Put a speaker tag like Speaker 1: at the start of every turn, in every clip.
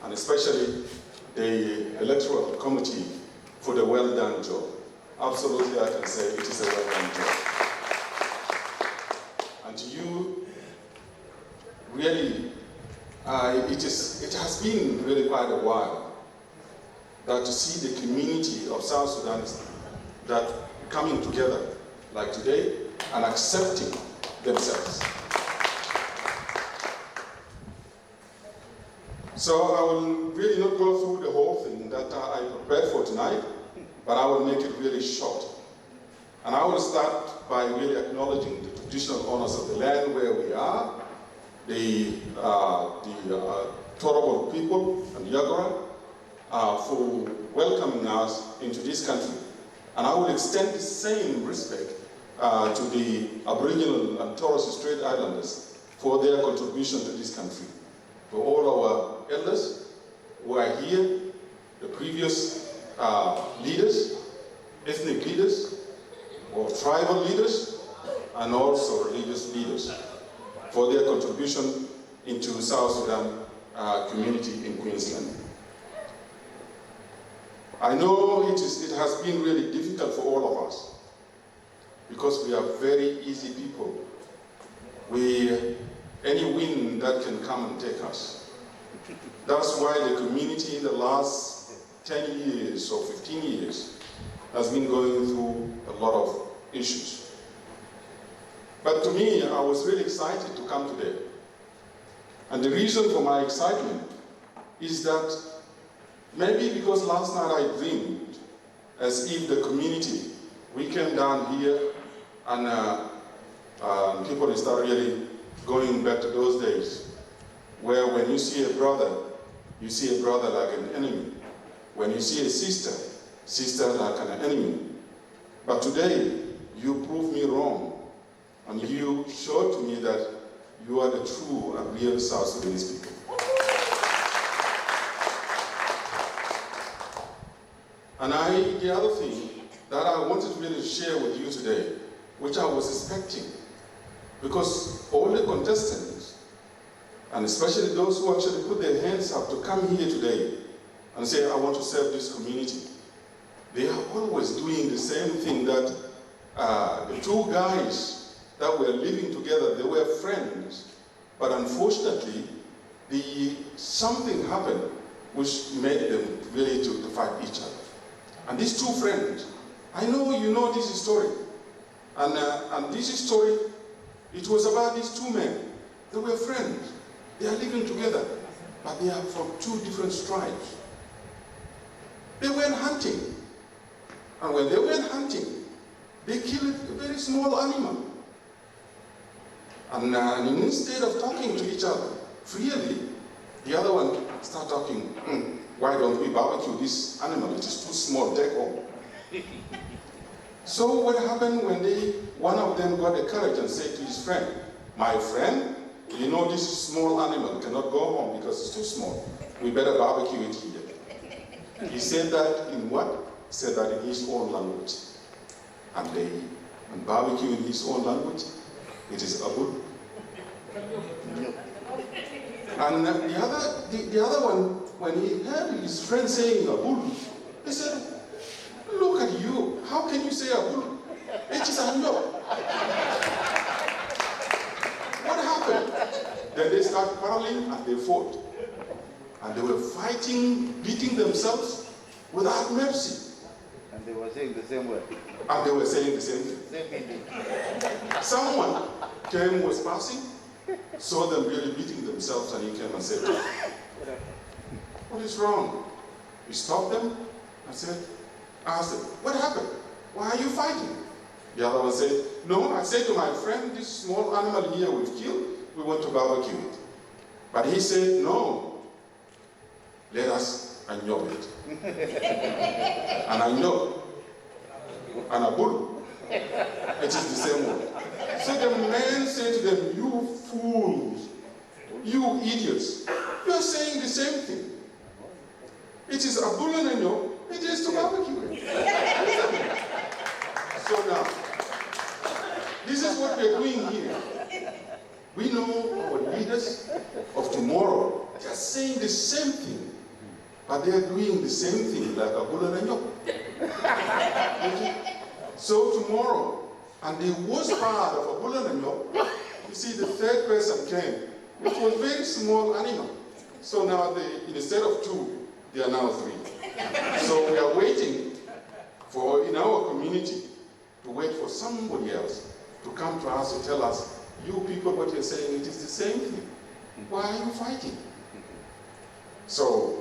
Speaker 1: and especially the electoral committee for the well done job. Absolutely, I can say it is a well done job. And to you, really, it has been really quite a while that to see the community of South Sudan that coming together like today and accepting themselves. So I will really not go through the whole thing that I prepared for tonight, but I will make it really short. And I will start by really acknowledging the traditional owners of the land where we are, the Torobal people and Yagora, for welcoming us into this country. And I will extend the same respect to the Aboriginal and Torres Strait Islanders for their contribution to this country. To all our elders who are here, the previous leaders, ethnic leaders, or tribal leaders, and also religious leaders for their contribution into South Sudan community in Queensland. I know it has been really difficult for all of us because we are very easy people. Any wind that can come and take us. That's why the community in the last 10 years or 15 years has been going through a lot of issues. But to me, I was really excited to come today. And the reason for my excitement is that maybe because last night I dreamed as if the community, we came down here and people start really going back to those days where when you see a brother like an enemy. When you see a sister like an enemy. But today, you proved me wrong, and you showed to me that you are the true and real South Sudanese people. And the other thing that I wanted to really share with you today, which I was expecting, because all the contestants, and especially those who actually put their hands up to come here today and say, I want to serve this community, they are always doing the same thing that the two guys that were living together, they were friends, but unfortunately, something happened which made them really to fight each other. And these two friends, I know you know this story, and this story, it was about these two men. They were friends. They are living together, but they are from two different tribes. They went hunting. And when they went hunting, they killed a very small animal. And instead of talking to each other freely, the other one started talking, why don't we barbecue this animal? It is too small, take home. So what happened when one of them got the courage and said to his friend, my friend, you know this small animal cannot go home because it's too small. We better barbecue it here. He said that in what? He said that in his own language. And barbecue in his own language, it is abul. And the other one, when he heard his friend saying abul, he said, look at you, how can you say abul? It is a no. What happened? Then they started quarreling and they fought. And they were fighting, beating themselves without mercy.
Speaker 2: And they were saying the same word.
Speaker 1: And they were saying the same thing.
Speaker 2: Same meaning.
Speaker 1: Someone was passing, saw them really beating themselves, and he came and said, what is wrong? We stopped them and asked them, what happened? Why are you fighting? The other one said, no, I said to my friend, this small animal here we've killed, we want to barbecue it. But he said, no, let us anyob it. And anyob, and a bull, it is the same word. So the man said to them, you fools, you idiots, you are saying the same thing. It is a bull and anyob, it is to barbecue it. So now, this is what we're doing here. We know our leaders of tomorrow, they are saying the same thing but they are doing the same thing like a bull and a yoke. Okay? So tomorrow, and the worst part of a bull and a yoke, you see the third person came, which was a very small animal. So now instead of 2, they are now 3. So we are waiting for, in our community, to wait for somebody else to come to us to tell us, you people, what you're saying, it is the same thing. Why are you fighting? So,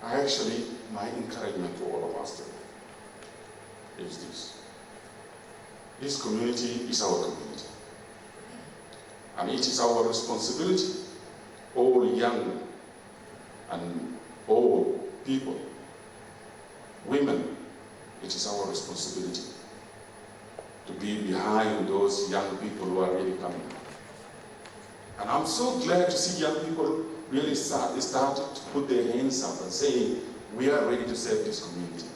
Speaker 1: my encouragement to all of us today is this. This community is our community. And it is our responsibility, all young and old people, women, it is our responsibility to be behind those young people who are really coming up. And I'm so glad to see young people really started to put their hands up and saying, we are ready to serve this community.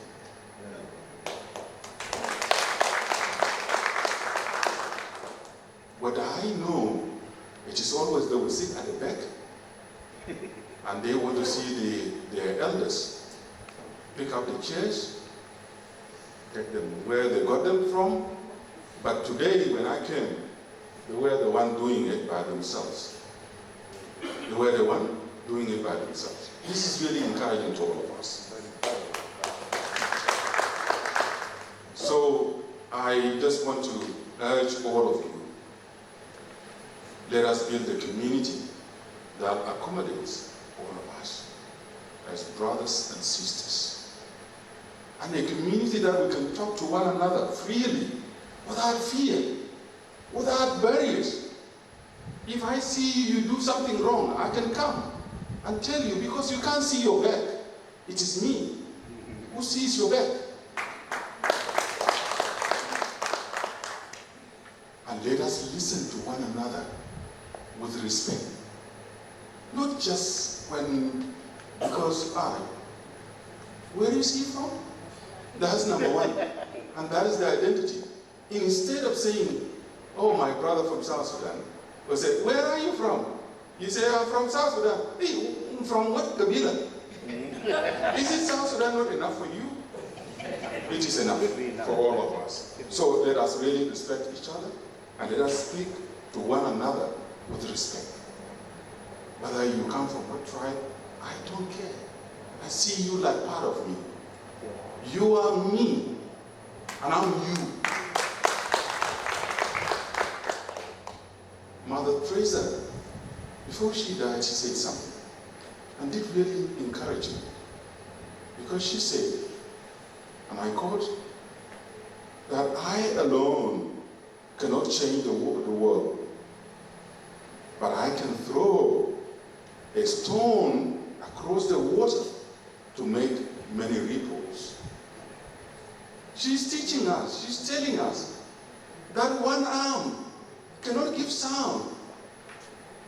Speaker 1: What I know, it is always they will sit at the back and they want to see their elders pick up the chairs, take them where they got them from. But today, when I came, they were the one doing it by themselves. They were the one doing it by themselves. This is really encouraging to all of us. So I just want to urge all of you, let us build a community that accommodates all of us as brothers and sisters. And a community that we can talk to one another freely, without fear, without barriers. If I see you do something wrong, I can come and tell you, because you can't see your back. It is me who sees your back. And let us listen to one another with respect. Not just because where is he from? That's number one. And that is the identity. Instead of saying, oh, my brother from South Sudan, we say, where are you from? You say, I'm from South Sudan. Hey, from what Gabriel? Is it South Sudan not enough for you? It is enough for all of us. So let us really respect each other and let us speak to one another with respect. Whether you come from what tribe, I don't care. I see you like part of me. You are me, and I'm you. Mother Teresa, before she died, she said something, and it really encouraged me. Because she said, and I quote, that I alone cannot change the world, but I can throw a stone across the water to make many ripples. She's teaching us, she's telling us that one arm cannot give sound.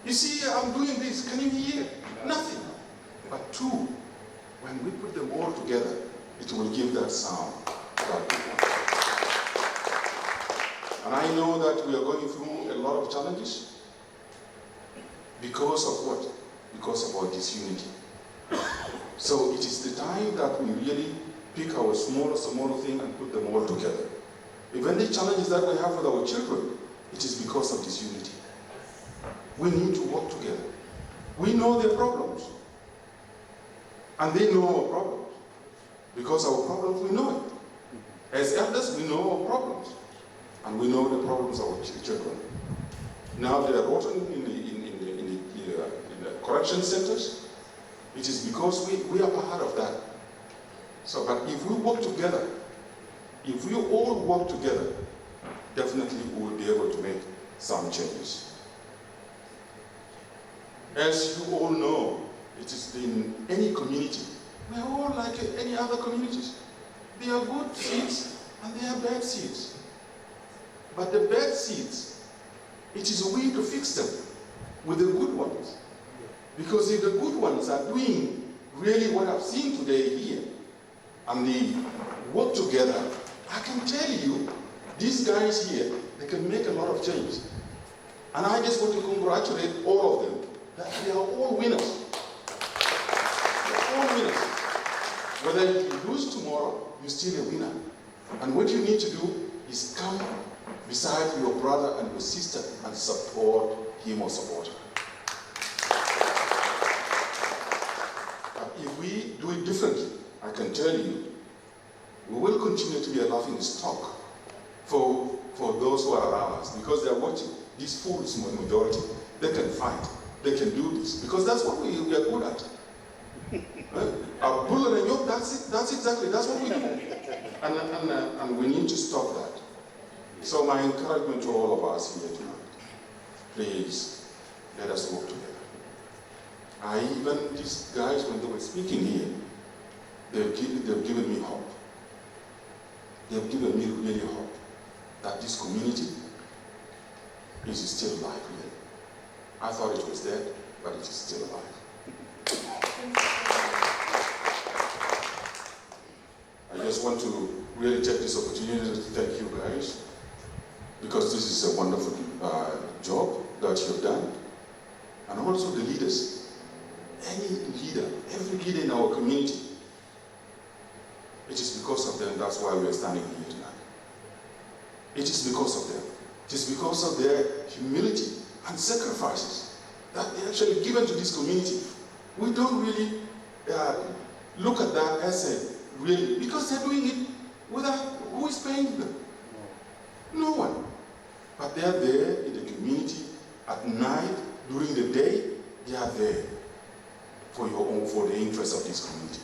Speaker 1: You see, I'm doing this, can you hear? Nothing. But 2, when we put them all together, it will give that sound that we want. And I know that we are going through a lot of challenges because of what? Because of our disunity. So it is the time that we really pick our smaller thing and put them all together. Even the challenges that we have with our children, it is because of disunity. We need to work together. We know their problems. And they know our problems. Because our problems, we know it. As elders, we know our problems. And we know the problems of our children. Now they are rotten in the correction centers. It is because we are part of that. So, but if we work together, if we all work together, definitely we will be able to make some changes. As you all know, it is in any community. We are all like any other communities. There are good seeds and there are bad seeds. But the bad seeds, it is a way to fix them with the good ones. Because if the good ones are doing really what I've seen today here, and they work together, I can tell you, these guys here, they can make a lot of change. And I just want to congratulate all of them, that they are all winners. They are all winners. you're still a winner. And what you need to do is come beside your brother and your sister and support him or support her. But if we do it differently, I can tell you, we will continue to be a laughing stock for those who are around us, because they are watching. These fools, majority, they can fight, they can do this, because that's what we are good at. Our bullet and yoke, that's what we do. And we need to stop that. So my encouragement to all of us here tonight, please, let us work together. Even these guys, when they were speaking here, they've given me hope. They've given me really hope that this community is still alive. Really. I thought it was dead, but it is still alive. I just want to really take this opportunity to thank you guys, because this is a wonderful job that you've done. And also the leaders. Any leader, every leader in our community, it is because of them, that's why we are standing here tonight. It is because of them. It is because of their humility and sacrifices that they actually given to this community. We don't really look at that as a really, because they're doing it without, who is paying them? No one. But they are there in the community at night, during the day, they are there for the interest of this community.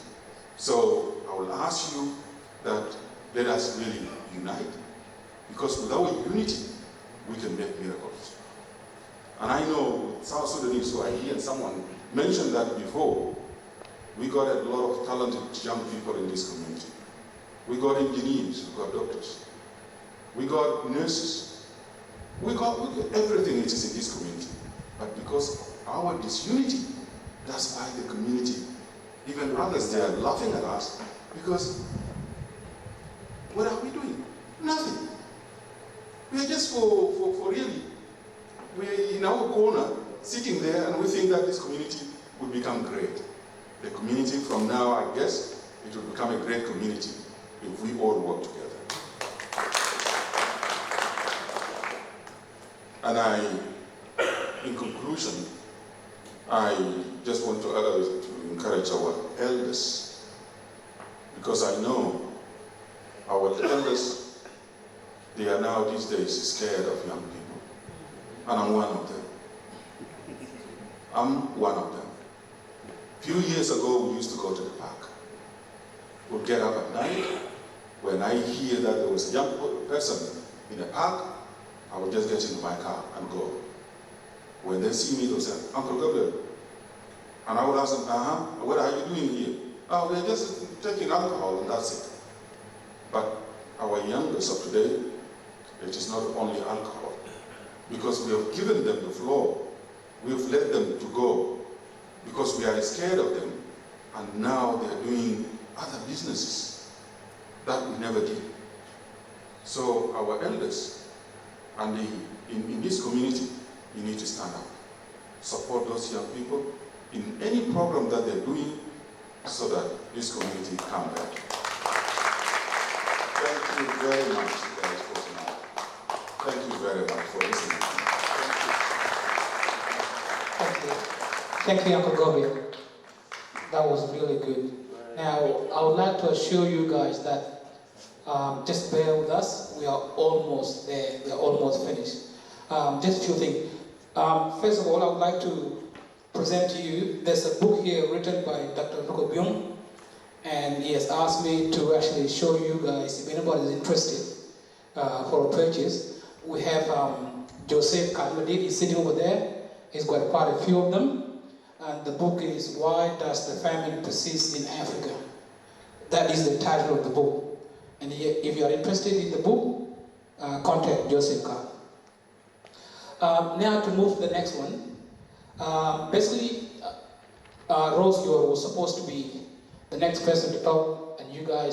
Speaker 1: So I will ask you that let us really unite, because without unity, we can make miracles. And I know South Sudanese who are here, and someone mentioned that before, we got a lot of talented young people in this community. We got engineers, we got doctors, we got nurses, we got everything it is in this community. But because of our disunity, that's why the community, even others, they are laughing at us, because what are we doing? Nothing. We are just for really, we're in our corner, sitting there, and we think that this community will become great. The community from now, I guess, it will become a great community if we all work together. And in conclusion, I just want to encourage our elders, because I know our elders, they are now these days scared of young people. And I'm one of them. I'm one of them. A few years ago, we used to go to the park. We'd get up at night. When I hear that there was a young person in the park, I would just get into my car and go. When they see me, they'll say, Uncle Gabriel. And I would ask them, what are you doing here? Oh, we're just taking alcohol, and that's it. But our youngest of today, it is not only alcohol. Because we have given them the floor. We have let them to go. Because we are scared of them. And now they are doing other businesses that we never did. So our elders, and in this community, you need to stand up. Support those young people in any program that they're doing, so that this community can back. Thank you very much, guys, for tonight. Thank you very much for listening.
Speaker 3: Thank you. Thank you, Uncle Gabriel. That was really good. Now, I would like to assure you guys that just bear with us. We are almost there. We are almost finished. Just a few things. First of all, I would like to present to you, there's a book here written by Dr. Nuko, and he has asked me to actually show you guys, if anybody is interested for a purchase. We have Joseph Kalmadid is sitting over there. He's got quite a few of them. And the book is Why Does the Famine Persist in Africa? That is the title of the book. And if you are interested in the book, contact Joseph Kalmadid. Now to move to the next one. Basically, Rose was supposed to be the next person to talk, and you guys